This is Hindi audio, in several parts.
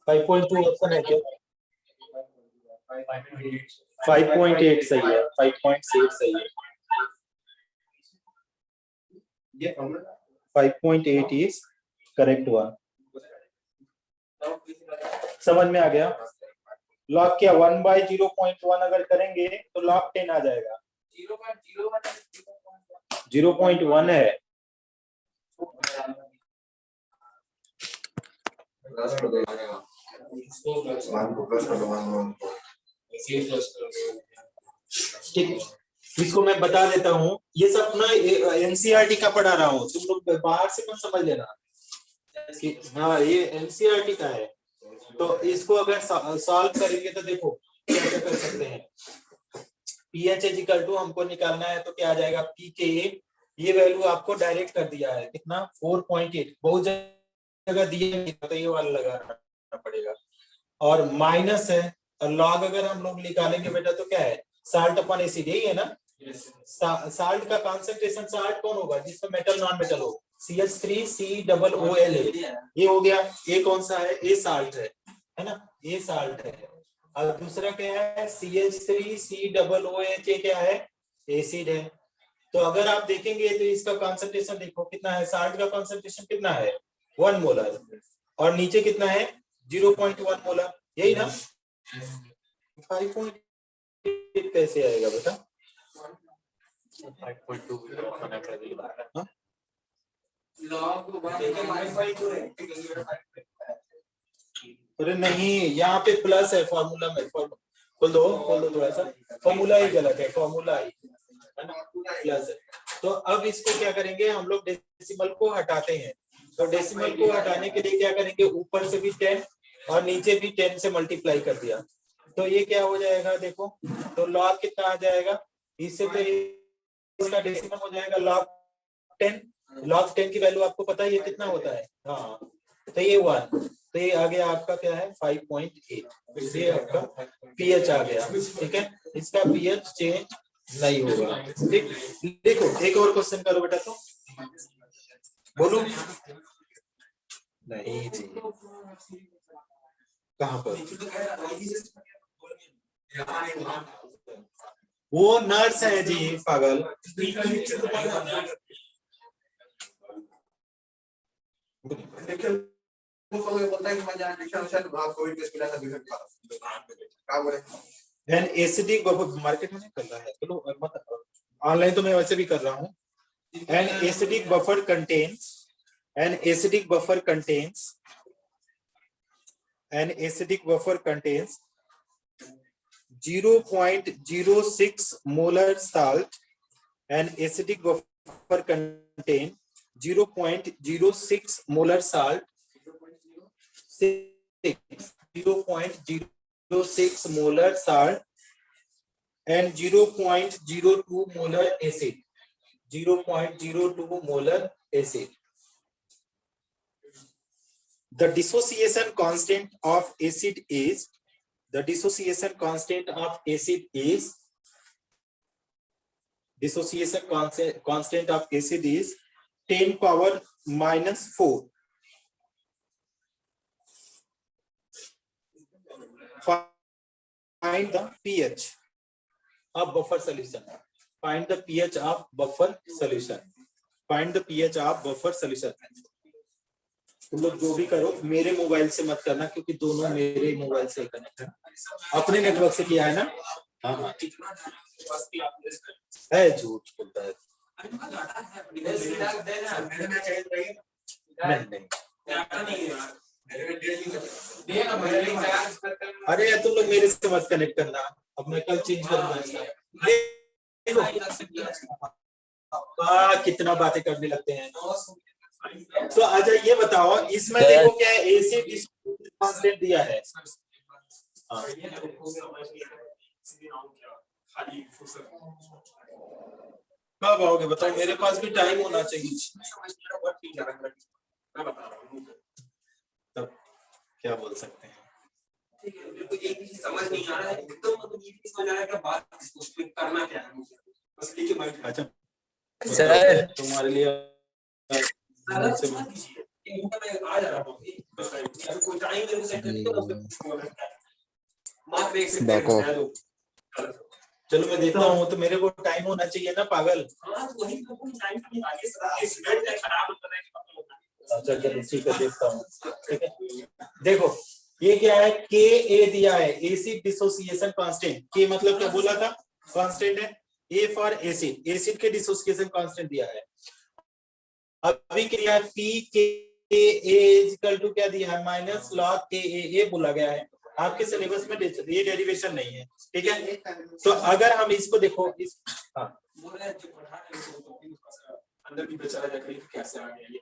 5.2 ऑप्शन है क्या? 5.8 सही है, 5.8 सही है। 5.8 इज करेक्ट वन। समझ में आ गया? लॉग क्या 1/0.1 अगर करेंगे तो लॉग 10 आ जाएगा। 0.1 है। ठीक, इसको मैं बता देता हूँ। ये सब ना एनसीईआरटी का पढ़ा रहा हूँ, तुम लोग बाहर से मत समझ लेना। हाँ, ये एनसीईआरटी का है। तो इसको अगर सॉल्व करेंगे तो देखो क्या क्या कर सकते हैं। पीएच इज इक्वल टू हमको निकालना है तो क्या आ जाएगा, पी के ये वैल्यू आपको डायरेक्ट कर दिया है कितना 4.8, बहुत जगह दिया तो ये वाला लगाना पड़ेगा। और माइनस है, और लॉग अगर हम लोग निकालेंगे बेटा तो क्या है, साल्ट अपॉन एसिड, यही है ना। साल्ट का कॉन्सेंट्रेशन साल्ट कौन होगा, जिसमें मेटल नॉन मेटल हो, CH3COOL, ये हो गया। ये कौन सा है, ये साल्ट है ना, ये साल्ट है। और दूसरा क्या है, CH3COOH, क्या है, एसिड है। तो अगर आप देखेंगे तो इसका कॉन्सेंट्रेशन देखो कितना है, साल्ट का कॉन्सेंट्रेशन कितना है 1 मोलर, और नीचे कितना है 0.1 मोलर, यही ना। 5.8 कैसे आएगा बेटा? 5.2 अरे नहीं, यहाँ पे प्लस है फॉर्मूला में, खोल दो थोड़ा सा, फॉर्मूला ही गलत है, फॉर्मूला ही है ना, प्लस है। तो अब इसको क्या करेंगे हम लोग, डेसिमल को हटाते हैं। तो डेसिमल को हटाने के लिए क्या करेंगे, ऊपर से भी 10 और नीचे भी 10 से मल्टीप्लाई कर दिया, तो ये क्या हो जाएगा देखो, तो लॉग कितना आ जाएगा, इससे तो इसका डेसिमल हो जाएगा लॉग 10। लॉग 10 की वैल्यू आपको पता है ये कितना होता है, हाँ, तो ये 1, तो ये आ गया आपका क्या है 5.8, ये आपका पीएच आ गया। ठीक है, इसका पीएच चेंज नहीं होगा। ठीक, देखो एक और क्वेश्चन करो बेटा, तो बोलो। नहीं जी, कहाँ पर, वो नर्स है जी, पागल। एसिडिक मार्केट में नहीं कर रहा है, चलो मत, ऑनलाइन तो मैं वैसे भी कर रहा हूँ। An acidic buffer contains 0.06 molar salt. An acidic buffer contains 0.06 molar salt, 0.06 molar salt and 0.02 molar acid. 0.02 molar acid. The dissociation constant of acid is, dissociation constant of acid is 10 power minus 4. Find the pH of buffer solution. Find the pH of buffer solution. Find the pH of buffer solution. तुम लोग जो भी करो मेरे मोबाइल से मत करना, क्योंकि दोनों मेरे मोबाइल से कनेक्ट है, अपने नेटवर्क से किया है ना। हाँ हाँ है, झूठ बोलता है। नहीं अरे तुम लोग मेरे से मत कनेक्ट करना, अब मैं कल चेंज करूंगा इसका। कितना बातें करने लगते हैं। तो अच्छा ये बताओ, इसमें देखो क्या है, एसिड कांस्टेंट दिया है। कब आओगे बताओ, मेरे पास भी टाइम होना चाहिए। तब क्या बोल सकते हैं, समझ नहीं आ रहा है एकदम, मतलब ये समझ आ रहा है कि बात उसमें करना क्या है, बस लिख के बैठ। अच्छा सर तुम्हारे लिए चलो मैं देखता हूँ, तो मेरे को टाइम होना चाहिए ना पागल। अच्छा चलो ठीक है, देखता हूँ। ठीक है, देखो ये क्या है, के ए दिया है, एसिड डिसोसिएशन कांस्टेंट। के मतलब क्या बोला था, कांस्टेंट है। ए फॉर एसिड, एसिड के डिसोसिएशन कांस्टेंट दिया है। अभी क्या है, पी के ए इक्वल टू क्या दिया है, माइनस लॉग के ए बोला गया है। आपके सिलेबस में ये डेरिवेशन नहीं है, ठीक है। तो अगर हम इसको देखो, इस अंदर भी बेचारा जाकर कैसे आ गया ये,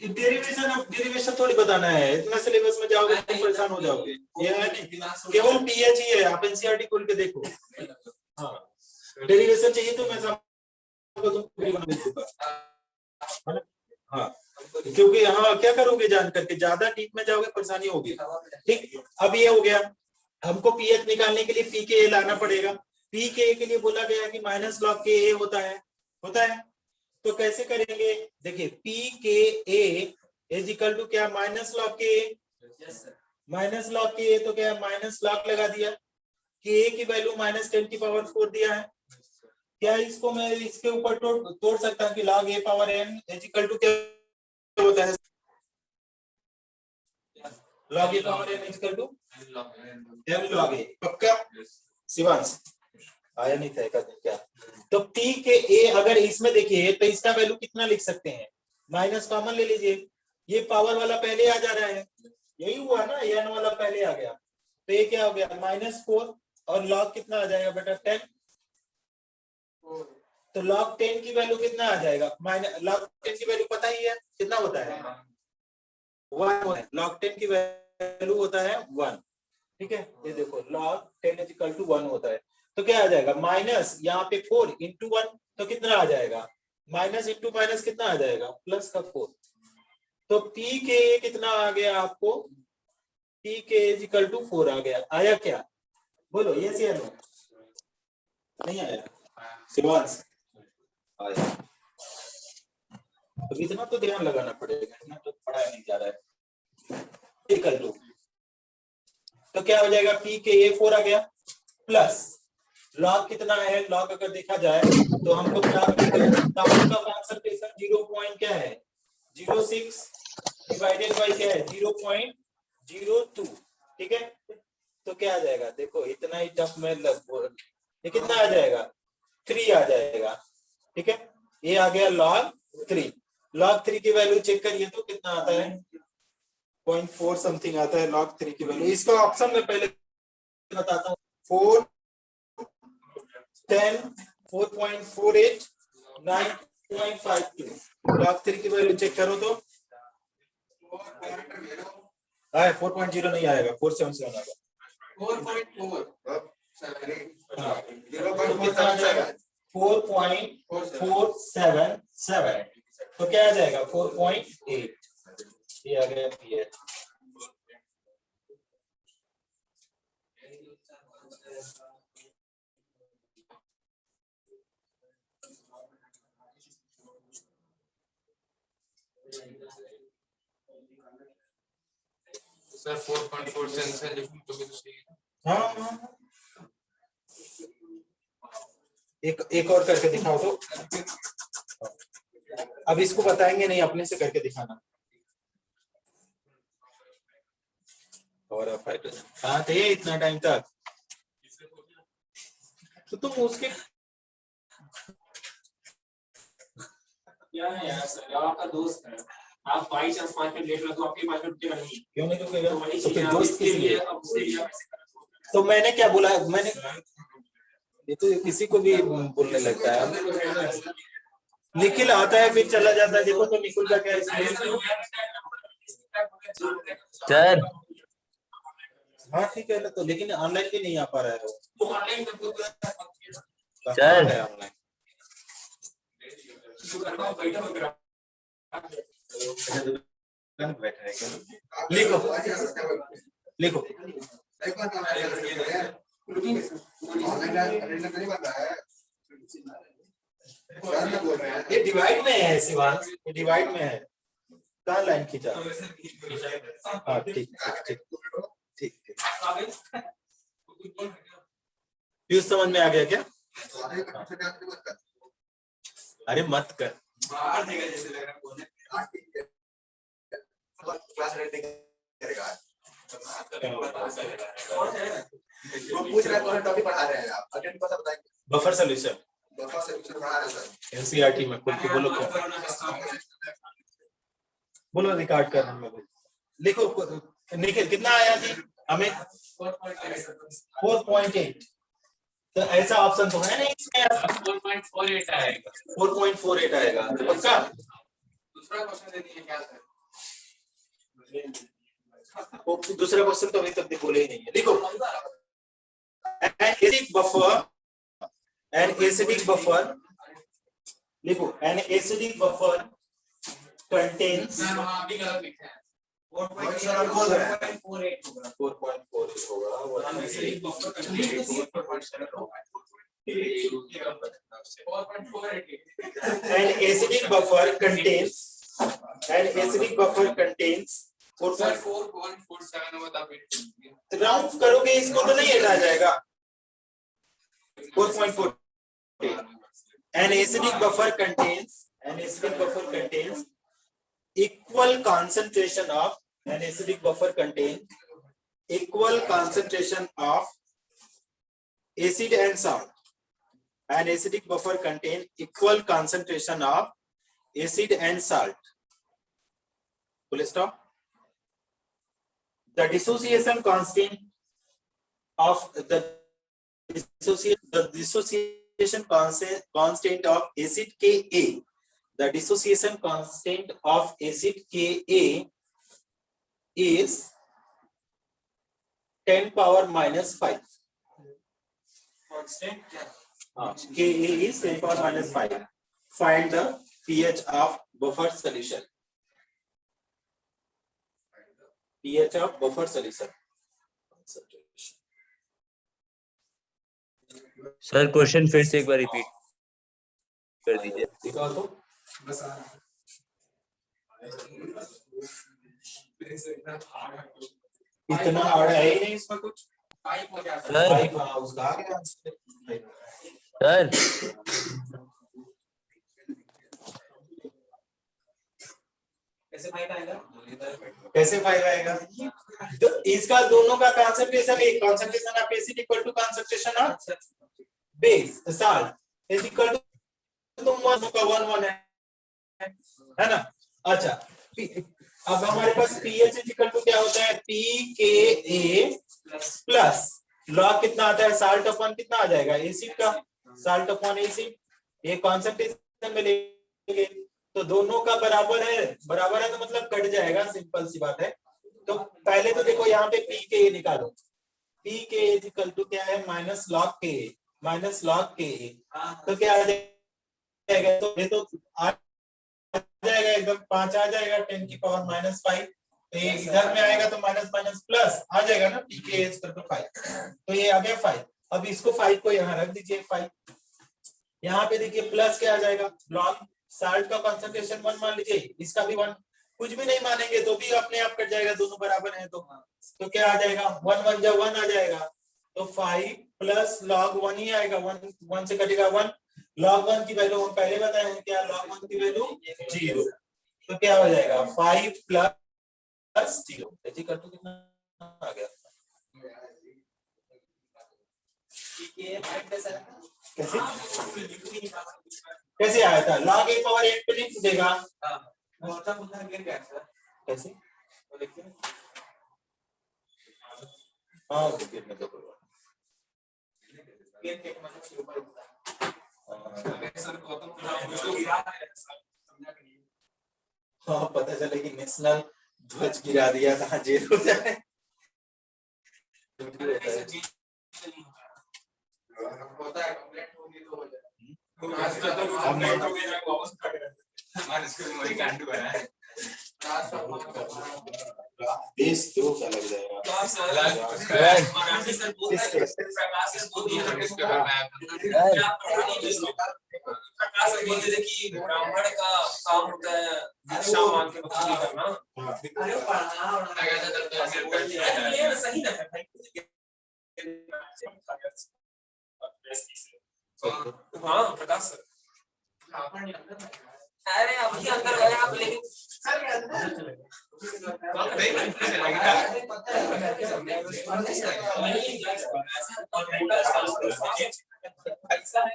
डेरिवेशन थोड़ी बताना है, इतना सिलेबस में जाओगे तो परेशान हो जाओगे। ये है नहीं, केवल पीएच ही है, आप एनसीईआरटी खोल के देखो। हाँ, डेरिवेशन चाहिए तो मैं सबको तुमको बना दूंगा। हाँ, क्योंकि हाँ क्या करोगे जान करके, ज्यादा डीप में जाओगे परेशानी होगी। ठीक, अब ये हो गया, हमको पीएच निकालने के लिए पी के ए लाना पड़ेगा। पी के ए के लिए बोला गया कि माइनस लॉग के ए होता है तो कैसे करेंगे, देखिए पी के ए इज इक्वल टू क्या, माइनस लॉग के ए। माइनस लॉग के ए तो क्या है, माइनस लॉग लगा दिया, के ए की वैल्यू -10⁴ दिया है। क्या इसको मैं इसके ऊपर तोड़ सकता हूँ कि log a power n is equal to क्या होता है, log a power n is equal to m log a। पक्का शिवांश आया नहीं था क्या। तो p के a अगर इसमें देखिए तो इसका वैल्यू कितना लिख सकते हैं, माइनस कॉमन ले लीजिए, ये पावर वाला पहले आ जा रहा है, यही हुआ ना, n वाला पहले आ गया, तो ये क्या हो गया -4 और log कितना आ जाएगा बेटा 10। तो log 10 की वैल्यू कितना आ जाएगा, log 10 की वैल्यू पता ही है कितना होता है, 1 log 10 की वैल्यू होता है 1। ठीक है, ये देखो log 10 इज इक्वल टू 1 होता है। तो क्या आ जाएगा, माइनस यहाँ पे 4 इंटू 1 तो कितना आ जाएगा, माइनस इंटू माइनस कितना आ जाएगा, प्लस का 4। तो पी के कितना आ गया आपको, पी के इज इक्वल टू 4 आ गया। आया क्या, बोलो यस या नो, नहीं आया शिवांश, आया। तो इतना तो ध्यान लगाना पड़ेगा, इतना तो पढ़ाया नहीं जा रहा है। कर लो तो क्या हो जाएगा, पी के ए 4 आ गया, प्लस लॉग कितना है, लॉग अगर देखा जाए तो हमको टाउन का कॉन्सेंट्रेशन 0. क्या है 06 डिवाइडेड बाय क्या है 0.02। ठीक है, तो क्या आ जाएगा, देखो इतना ही टफ में ये कितना आ जाएगा 3 आ जाएगा। ठीक है, ये आ गया log 3। log 3 की वैल्यू चेक करिए तो कितना आता है 0.4 समथिंग आता है log 3 की वैल्यू। इसका ऑप्शन में पहले बताता हूँ, 4, 10, 4.48, 9.52। log 3 की वैल्यू चेक करो तो 4.0 नहीं आएगा, 477 आएगा। 4.477। तो क्या आ जाएगा 4.8, ये आ गया पीएच। सर 4.4 सेंसर लिखूं तो भी सही है। हाँ, एक और करके दिखाओ तो, अब इसको बताएंगे नहीं, अपने से करके दिखाना। और हाँ थे इतना टाइम तक, तो तुम उसके क्या है यार, सर आपका दोस्त है, आप बाई चांस 5 मिनट लेट रहे तो आपके 5 मिनट रुकेगा नहीं, क्यों नहीं रुकेगा, तो फिर दोस्त किस लिए, तो मैंने क्या बोला, मैंने ये तो किसी को भी बोलने लगता है, निखिल आता है फिर चला जाता है, देखो तो निखिल का क्या इसमें। सर हाँ ठीक है ना, तो लेकिन ऑनलाइन भी नहीं आ पा रहा है वो, सर ऑनलाइन लिखो लिखो ये डिवाइड में है शिवांश, ये डिवाइड में है, कहाँ लाइन खींचा? हाँ ठीक ठीक ठीक ठीक। फ्यूज समझ में आ गया क्या? अरे मत कर। पूछ रहे हैं टॉपिक पढ़ा रहे हैं आप, अटेंड कर बताएंगे। बफर सॉल्यूशन बफर सॉल्यूशन पढ़ा रहे हैं सर। एनसीईआरटी में खुल के बोलो क्या? बोलो रिकॉर्ड कर रहा हूं। लिखो निखिल कितना आया जी हमें? 4.8। तो ऐसा ऑप्शन तो है नहीं इसमें। 4.48 आएगा। 4.48 आएगा पक्का? दूसरा क्वेश्चन दे दीजिए क्या सर? दूसरा क्वेश्चन तो अभी तक बोले ही नहीं है। देखो an acidic buffer लिखो an acidic buffer contains अभी गलत लिखा है। 4.48 होगा। 4.48 होगा। acidic buffer contains 4.48 an acidic buffer contains 4.47 बता बेटे। राउंड करोगे इसको तो नहीं हटा जाएगा। 4.4 an acidic buffer contains equal concentration of acid and salt. An acidic buffer contain equal concentration of acid and salt. Full stop. The dissociation constant of the dissociation constant of acid Ka. The dissociation constant of acid Ka is 10 power minus 5. Constant Ka is 10 power minus 5. Find the pH of buffer solution. pH of buffer solution. Sir question फिर से एक बार रिपीट कर दीजिए। दिखाओ तो। इतना हार्ड है ही नहीं इसमें कुछ। सर उसका आ गया सर कैसे 5 आएगा? तो इसका दोनों का कंसंट्रेशन एक concentration of acid equal to concentration of base salt is equal to तुम दोनों का 1 है ना? अच्छा अब हमारे पास pH इज इक्वल टू क्या होता है? pKa प्लस लॉग कितना आता है? साल्ट अपॉन कितना आ जाएगा? एसिड का साल्ट अपॉन एसिड। ये कंसंट्रेशन में लेंगे तो दोनों का बराबर है तो मतलब कट जाएगा, सिंपल सी बात है। तो पहले तो देखो यहाँ पे pKa निकालो। pKa इज इक्वल टू क्या है? माइनस लॉग Ka तो क्या आ जाएगा? तो ये तो आ जाएगा एकदम 5 आ जाएगा 10 की पावर माइनस 5। तो ये इधर में आएगा तो माइनस माइनस प्लस आ जाएगा ना pKa इज इक्वल टू 5। तो ये आ गया 5। अब इसको 5 को यहाँ रख दीजिए 5। यहाँ पे देखिए प्लस क्या आ जाएगा? लॉग साल्ट का कंसंट्रेशन 1 मान लीजिए, इसका भी 1। कुछ भी नहीं मानेंगे तो भी अपने आप कट जाएगा, दोनों बराबर हैं तो क्या आ जाएगा? 1 1 जब 1 आ जाएगा तो 5 प्लस लॉग 1 ही आएगा। 1 से कटेगा 1। लॉग 1 की वैल्यू हम पहले बताए हैं क्या? लॉग 1 की वैल्यू 0। तो क्या हो जाएगा? 5 प्लस 0 ऐसे कर तो कितना आ गया? कैसे आया था? log a पावर 8 पे लिख देगा। कैसे? हाँ हाँ पता चले कि नेशनल ध्वज गिरा दिया था, जेल हो जाए। होता है कंप्लीट होगी तो हो जाए। देश क्यों क्या लग जाएगा? ब्राह्मण का काम होता है अच्छा मान के कुछ नहीं करना अरे पढ़ा लगा था तब तो ऐसे कर दिया सही ना भाई हाँ प्रकाश सर अरे अभी अंदर गए आप लेकिन नहीं लगेगा पैसा है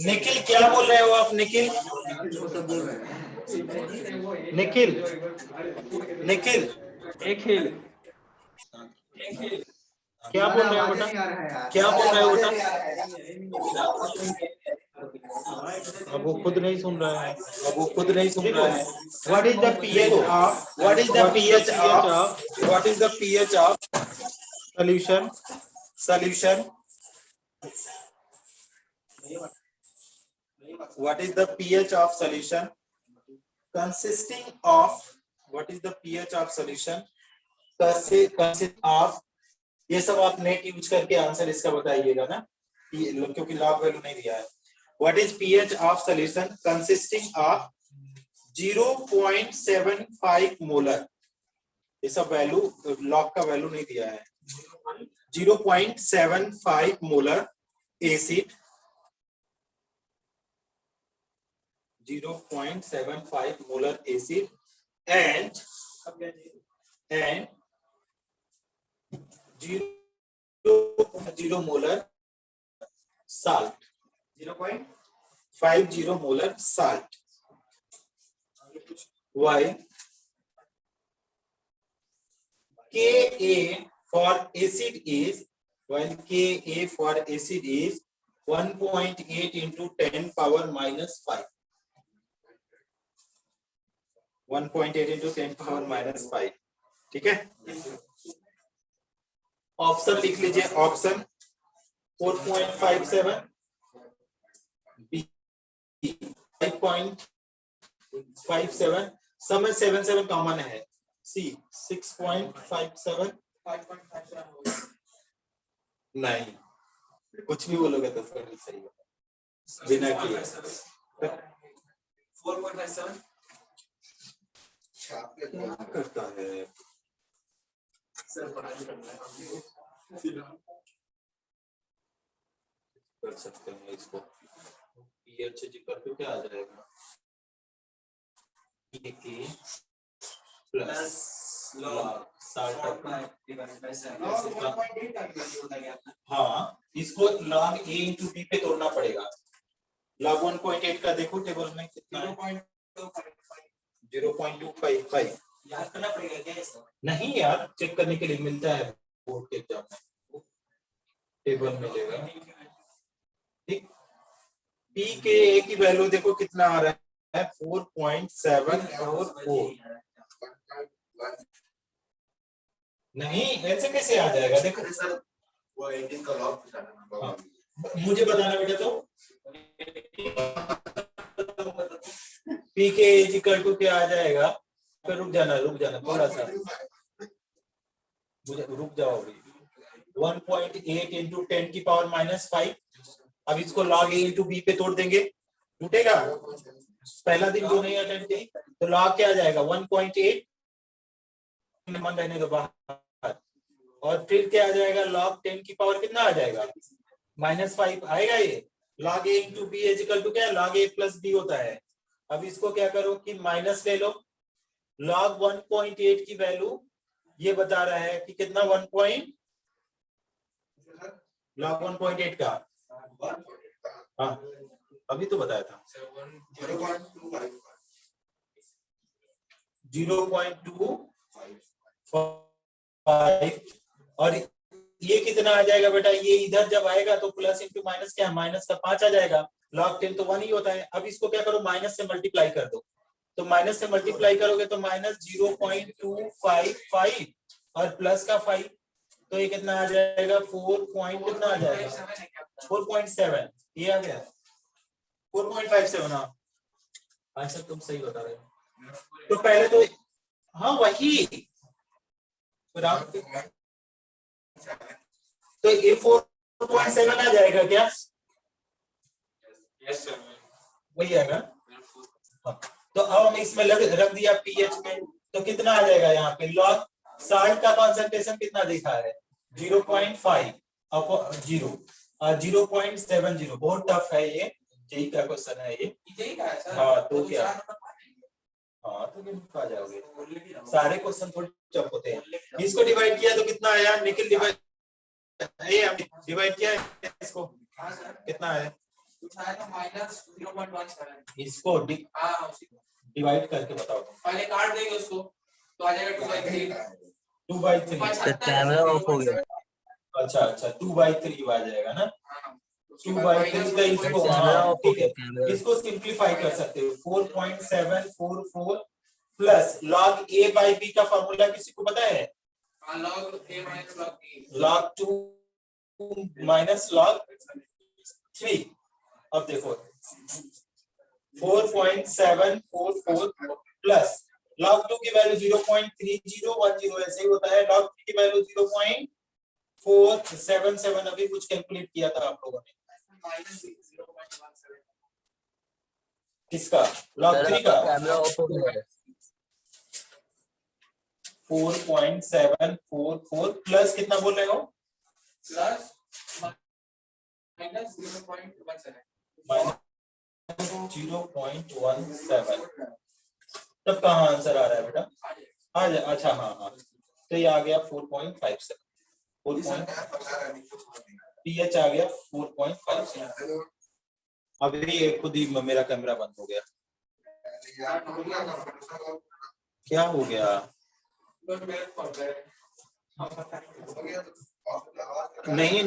निखिल क्या बोल रहे हो आप? निखिल निखिल निखिल क्या बोल रहे हो बेटा? क्या बोल रहे हो बेटा? अब वो खुद नहीं सुन रहा है। What is the pH of solution? What is the pH of solution consisting of? What is the pH of solution consist of? ये सब आप नेट यूज करके आंसर इसका बताइएगा ना, क्योंकि लॉग वैल्यू नहीं दिया है। What is pH of solution consisting of 0.75 molar? ये सब वैल्यू लॉग का वैल्यू नहीं दिया है। 0.75 molar acid, 0.75 molar acid and 0.0 molar salt. 0.50 molar salt. While Ka for acid is 1.8 into 10 power minus 5. 1.8 into 10 power minus 5. ठीक है? ऑप्शन लिख लीजिए। ऑप्शन 4.57, B 5.57, समय 77 कॉमन है। C 6.57, नहीं कुछ भी बोलोगे तो सही होगा बिना किए। 4.57 क्या करता है? कर सकते हैं इसको pH करके क्या आ जाएगा? के प्लस हाँ, इसको log a into b पे तोड़ना पड़ेगा। log 1.8 का देखो टेबल में कितना है? 0.255। याद करना पड़ेगा क्या इसको? नहीं यार, चेक करने के लिए मिलता है बोर्ड के एग्जाम में, टेबल मिलेगा। ठीक, पी के ए की वैल्यू देखो कितना आ रहा है? 4.744। नहीं ऐसे कैसे आ जाएगा? देखो सर वो 18 का लॉग पूछा हाँ, मुझे बताना बेटा। तो पी के इक्वल टू क्या आ जाएगा? फिर रुक जाना थोड़ा सा, मुझे रुक जाओ अभी। 1.8 इंटू 10 की पावर माइनस 5। अब इसको log a इंटू b पे तोड़ देंगे, टूटेगा? पहला दिन जो नहीं अटेंड की तो log क्या आ जाएगा? 1.8 मन रहने दो बाहर, और फिर क्या आ जाएगा? log 10 की पावर कितना आ जाएगा? -5 आएगा। ये log a into b equal to क्या? log a प्लस b होता है। अब इसको क्या करो कि माइनस ले लो। log 1.8 की वैल्यू ये बता रहा है कि कितना? log 1.8 का हाँ अभी तो बताया था 0.25। और ये कितना आ जाएगा बेटा? ये इधर जब आएगा तो प्लस इंटू माइनस क्या? माइनस का 5 आ जाएगा। log 10 तो 1 ही होता है। अब इसको क्या करो? माइनस से मल्टीप्लाई कर दो। तो माइनस से मल्टीप्लाई करोगे तो माइनस 0.255 और प्लस का 5, तो ये कितना आ जाएगा? 4 पॉइंट कितना आ जाएगा? 4.7। ये आ गया 4.57। हाँ आंसर तुम सही बता रहे हो। तो पहले तो हाँ वही, तो ये 4.7 आ जाएगा क्या? यस सर वही आएगा। हाँ। तो अब हम इसमें रख दिया पीएच में, तो कितना आ जाएगा यहाँ पे? लॉग साल्ट का कॉन्सेंट्रेशन कितना दिखा है? 0.5 अपॉन 0.70। बहुत टफ है ये, जेई का क्वेश्चन है ये। यही कहा है सर। हाँ, तो तो क्या? 4 नंबर हाँ, तो कितना आ जाओगे? सारे क्वेश्चन थोड़ी टफ होते हैं। इसको डिवाइड किया तो कितना आया? निखिल डिवाइड किया है इसको, हाँ सर, कितना है? कुछ आया तो -0.17। इसको हाँ, उसी को डिवाइड करके बताओ। पहले काट देंगे उसको तो आ जाएगा 2/3। 2/3। सर कैमरा ऑफ हो गया। अच्छा 2/3 आ जाएगा ना? हाँ, 2/3 का इसको, कैमरा हाँ ऑफ हो ठीक है, गया कैमरा। इसको सिंप्लीफाई कर सकते हो। 4.744 plus log A by B का फॉर्मूला किसी को पता है? log a minus log b। log 2 minus log 3। अब देखो 4.744 प्लस log 2 की वैल्यू 0.3010 ऐसे ही होता है। log 3 की वैल्यू 0.477। अभी कुछ कैलकुलेट किया था आप लोगों ने, -0.17। किसका? log 3 का। कैमरा ऑफ हो गया है। 4.744 प्लस कितना बोल रहे हो? प्लस -0.17। -0.17। तब कहाँ आंसर आ रहा है बेटा? आ जा, अच्छा हाँ, तो ये आ गया 4.57। 4. पीएच आ गया 4.57। अभी ये खुद ही मेरा कैमरा बंद हो गया। क्या हो गया? नहीं,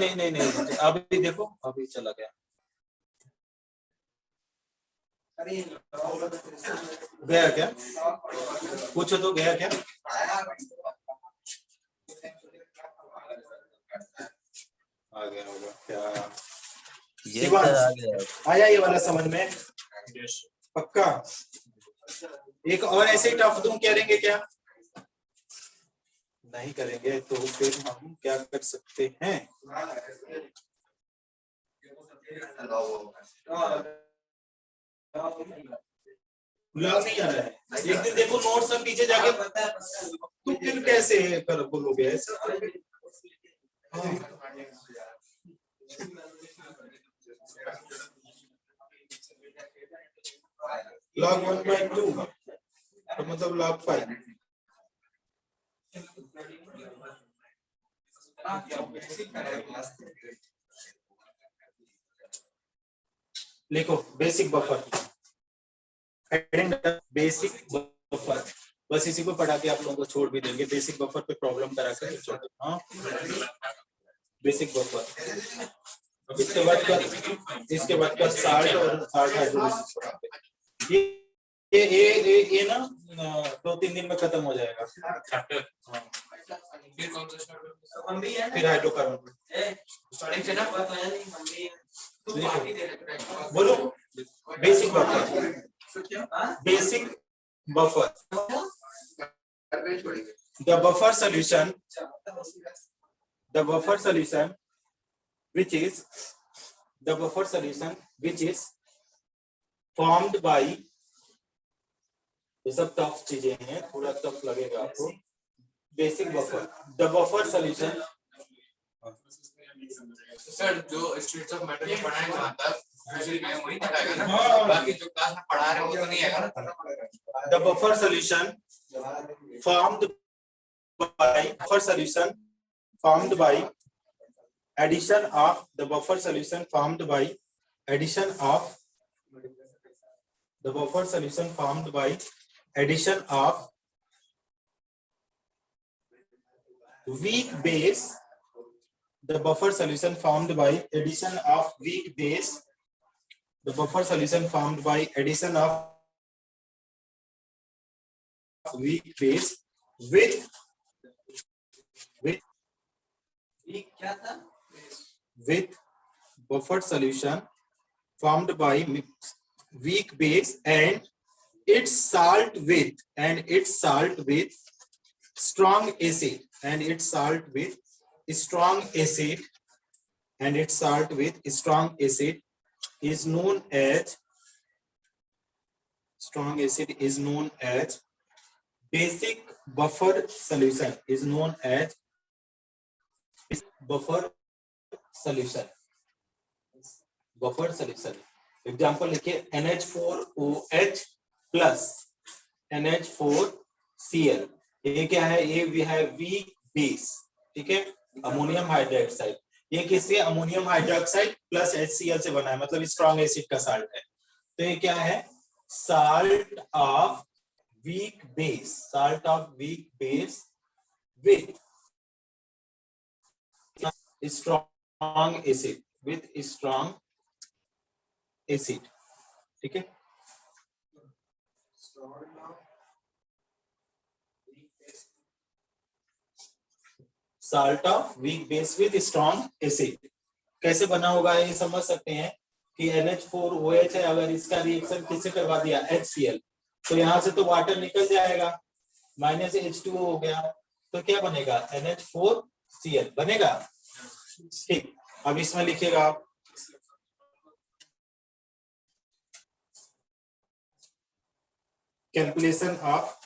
अभी देखो, अभी चला गया। गया क्या? पूछो तो, गया क्या? आ गया होगा क्या? ये सर आ गया। आया ये वाला समझ में? पक्का? एक और ऐसे ही टफ तुम करेंगे क्या? नहीं करेंगे तो फिर हम क्या कर सकते हैं? लॉग नहीं आ रहा है। एक दिन देखो नोट्स में पीछे जाके, तो फिर कैसे कर बोलोगे ऐसा? log 1/2 तो मतलब log 5। लिखो बेसिक बफर, बेसिक बफर। बस इसी को पढ़ा के आप लोगों को छोड़ भी देंगे। बेसिक बफर पे प्रॉब्लम करा कर छोड़। हाँ, बेसिक बफर। इसके बाद का साल्ट और साल्ट हाइड्रोलिसिस पढ़ाते। ये ना 2-3 दिन में खत्म हो जाएगा। हाँ। फिर कौन सा स्टार्ट? फिर हाइड्रोकार्बन। स्टार्टिंग से ना बात आया नहीं, हम भी बोलो basic buffer. Basic buffer, the buffer solution which is formed by, ये सब टफ चीजें हैं, थोड़ा टफ लगेगा आपको। Basic buffer, the buffer solution. Sir जो स्टेट्स ऑफ मैटर में पढ़ाया जाता है उसी में वही दिखाएगा ना। हाँ। बाकी जो क्लास में पढ़ा रहे हैं वो तो नहीं आएगा ना। The buffer solution formed by addition of the buffer solution formed by addition of weak base. The buffer solution formed by addition of weak base. The buffer solution formed by addition of weak base with क्या था? buffer solution formed by weak base and its salt with strong acid and its salt with strong acid is known as basic buffer solution is known as buffer solution. Example लिखिए NH4OH प्लस NH4Cl, ये क्या है? ये है वीक बेस, ठीक है, अमोनियम हाइड्रोक्साइड। ये किससे? अमोनियम हाइड्रोक्साइड प्लस HCl से बना है, मतलब स्ट्रॉन्ग एसिड का साल्ट है। तो ये क्या है? Salt of weak base with strong acid, ठीक है। Salt of weak base with strong acid कैसे बना होगा ये समझ सकते हैं कि NH4OH है, अगर इसका रिएक्शन किससे करवा दिया? HCl, तो यहां से तो वाटर निकल जाएगा, माइनस H2O हो गया, तो क्या बनेगा? NH4Cl बनेगा। ठीक, अब इसमें लिखिएगा आप calculation of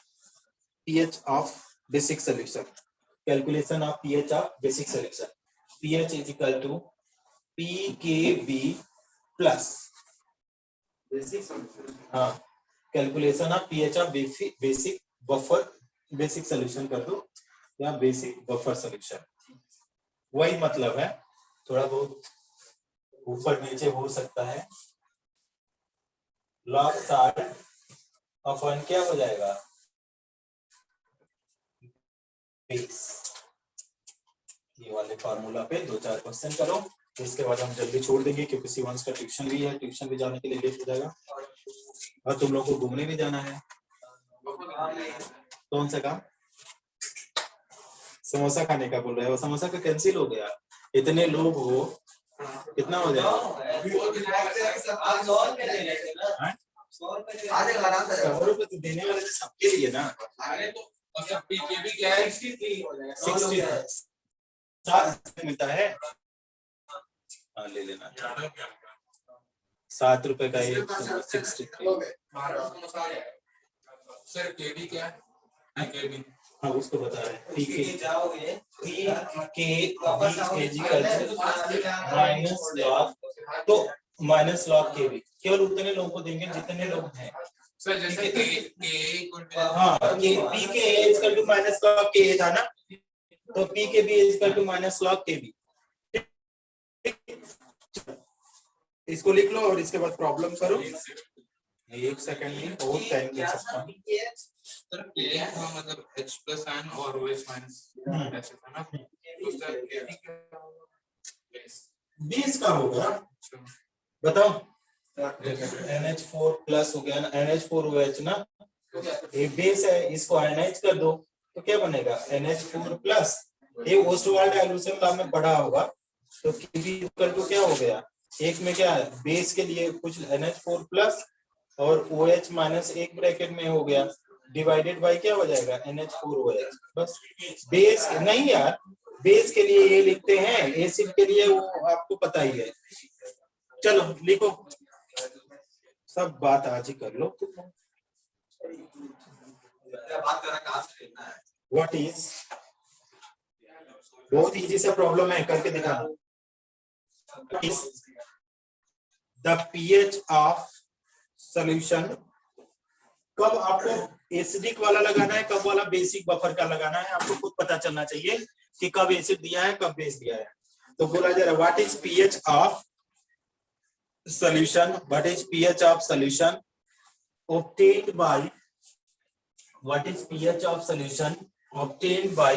pH of basic solution. Calculation of pH of basic solution, pH is equal to pKb plus, हाँ, calculation of pH of basic solution कर दो या बेसिक बफर सॉल्यूशन, वही मतलब है, थोड़ा बहुत ऊपर नीचे हो सकता है। लॉग साल्ट अपन क्या हो जाएगा? बेस। ये वाले फार्मूला पे 2-4 क्वेश्चन करो, इसके बाद हम जल्दी छोड़ देंगे क्योंकि शिवांश का ट्यूशन भी है, ट्यूशन भी जाने के लिए लेट हो जाएगा और तुम लोग को घूमने भी जाना है। कौन सा काम? समोसा खाने का बोल रहे हो? समोसा का कैंसिल हो गया, इतने लोग हो, कितना हो जाएगा? 100 रुपए तो देने वाले थे सबके लिए ना। और सब पीके भी क्या है? 60 मिलता है, हाँ ले लेना। 7 रुपए का एक 63। सर केबी क्या है? केबी, हाँ उसको बता रहे हैं। पीके माइनस लॉग, तो माइनस लॉग के भी केवल उतने लोगों को देंगे जितने लोग हैं। सर जैसे हाँ, pK is equal to minus log K था ना, तो pK b is equal to minus log K b. इसको लिख लो और इसके बाद प्रॉब्लम करो। 1 सेकंड में बहुत टाइम ले सकता हूँ। सर के का मतलब H प्लस आयन और OH माइनस ऐसे था ना, तो सर केबी क्या होगा? 20 का होगा, बताओ। NH4 प्लस हो गया ना, NH4OH ना, ये बेस है, इसको आयनाइज कर दो तो क्या बनेगा? NH4 प्लस, ये ओस्टवाल्ड डाइल्यूशन लॉ में पढ़ा होगा, तो Kb इक्वल टू क्या हो गया? एक में क्या है? बेस के लिए कुछ NH4 प्लस और OH माइनस एक ब्रैकेट में हो गया, डिवाइडेड बाय क्या हो जाएगा? NH4OH। बस बेस नहीं यार, बेस के लिए ये लिखते हैं, एसिड के लिए वो आपको पता ही है। चलो लिखो, सब बात आज ही कर लो। बात करना कहाँ से लेना है? व्हाट इज, बहुत इजी सा प्रॉब्लम है, करके दिखाना। द pH ऑफ सॉल्यूशन, कब आपको एसिडिक वाला लगाना है, कब वाला बेसिक बफर का लगाना है, आपको खुद पता चलना चाहिए कि कब एसिड दिया है, कब बेस दिया है। तो बोला जा रहा what is pH of solution, what is pH of solution obtained by, what is pH of solution obtained by,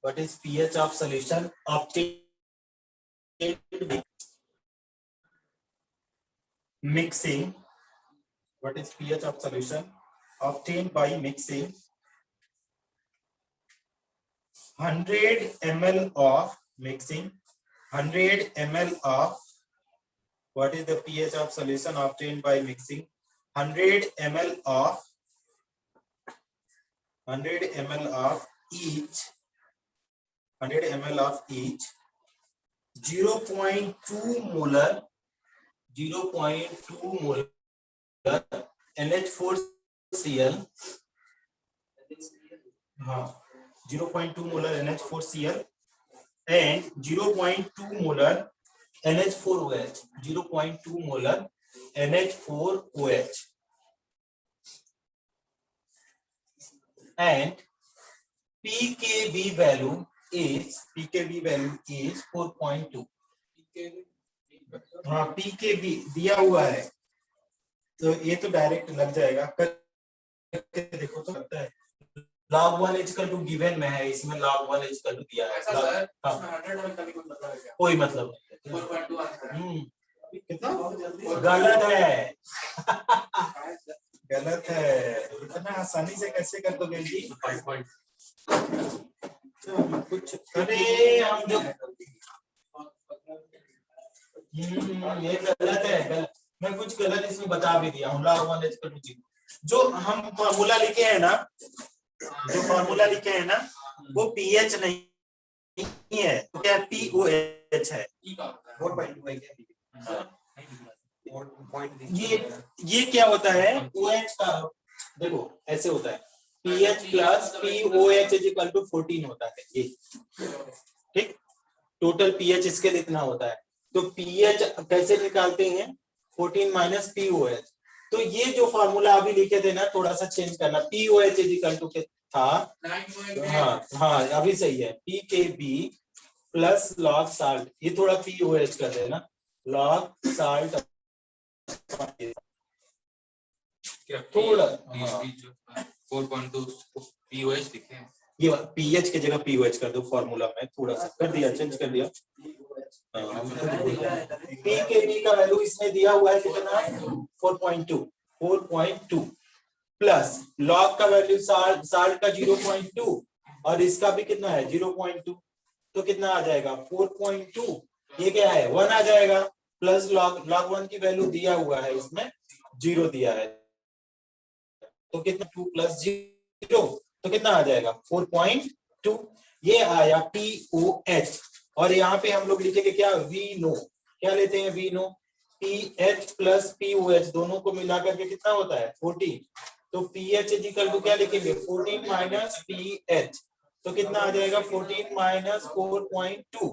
what is pH of solution obtained by mixing, what is pH of solution obtained by mixing 100 ml of mixing 100 ml of, what is the pH of solution obtained by mixing 100 ml of 100 ml of each 100 ml of each 0.2 molar 0.2 molar NH4Cl, हाँ 0.2 molar NH4Cl and 0.2 molar NH4OH, 0.2 molar NH4OH and pKb value is 4.2. हाँ pKb दिया हुआ है तो ये तो डायरेक्ट लग जाएगा, करके देखो तो लगता है log 1 इक्वल टू गिवन में है, इसमें log 1 इक्वल टू दिया है। ऐसा सर, हाँ। इसमें 100 का भी कोई मतलब है क्या? कोई मतलब नहीं। 4.2 आंसर है। कितना गलत है गलत है, इतना आसानी से कैसे कर दोगे जी? 5 पॉइंट कुछ अरे हम जो ये गलत है, गलत। मैं कुछ गलत इसमें बता भी दिया हूँ। log 1 इक्वल टू 0 जो हम फॉर्मूला लिखे हैं ना, वो पीएच नहीं है, तो क्या पीओएच है। ई का होता है। 4.2 है क्या? ये क्या होता है OH का, देखो ऐसे होता है pH plus POH is equal to 14 होता है ये, ठीक। टोटल pH इसके लिए इतना होता है, तो pH कैसे निकालते हैं 14 माइनस POH। तो ये जो फॉर्मूला अभी लिखे थे ना, थोड़ा सा चेंज करना, POH इज इक्वल टू था, 9.8 हाँ अभी सही है, PKB प्लस log साल्ट, ये थोड़ा POH कर देना, log साल्ट क्या थोड़ा, हाँ। 4.2 पीओएच लिखे हैं। ये पीएच की जगह पीओएच कर दो फॉर्मूला में, थोड़ा सा कर दिया, चेंज कर दिया। पीकेबी का वैल्यू इसमें दिया हुआ है कितना, 4.2 प्लस लॉग का वैल्यू साल्ट का 0.2 और इसका भी कितना है 0.2, तो कितना आ जाएगा 4.2, ये क्या है 1 आ जाएगा, प्लस log 1 की वैल्यू दिया हुआ है, इसमें 0 दिया है, तो कितना 2 प्लस 0, तो कितना आ जाएगा 4.2, ये आया POH। और यहाँ पे हम लोग लिखेंगे क्या, वी नो, क्या लेते हैं we know, PH plus POH दोनों को मिलाकर के कितना होता है 14, तो PH इज इक्वल टू क्या लिखेंगे 14 माइनस PH, तो कितना आ जाएगा 14 माइनस 4.2,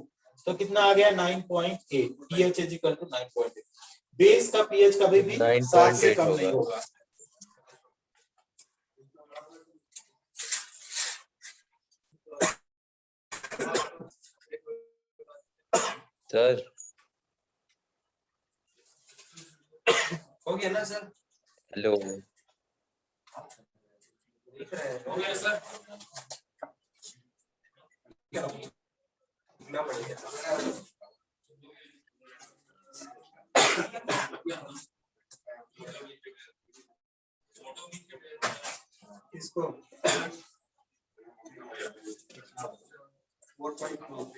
तो कितना आ गया 9.8, PH is equal to 9.8। Base का pH कभी भी 7 से 9.8 कम नहीं होगा। होगा। सर हो गया ना सर? हेलो, हो गया सर? लिखना पड़ेगा। इसको 4.2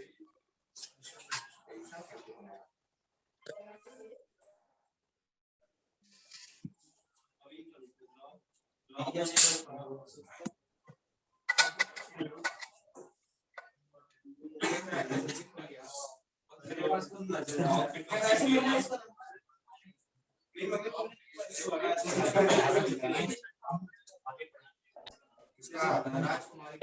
राजकुमारी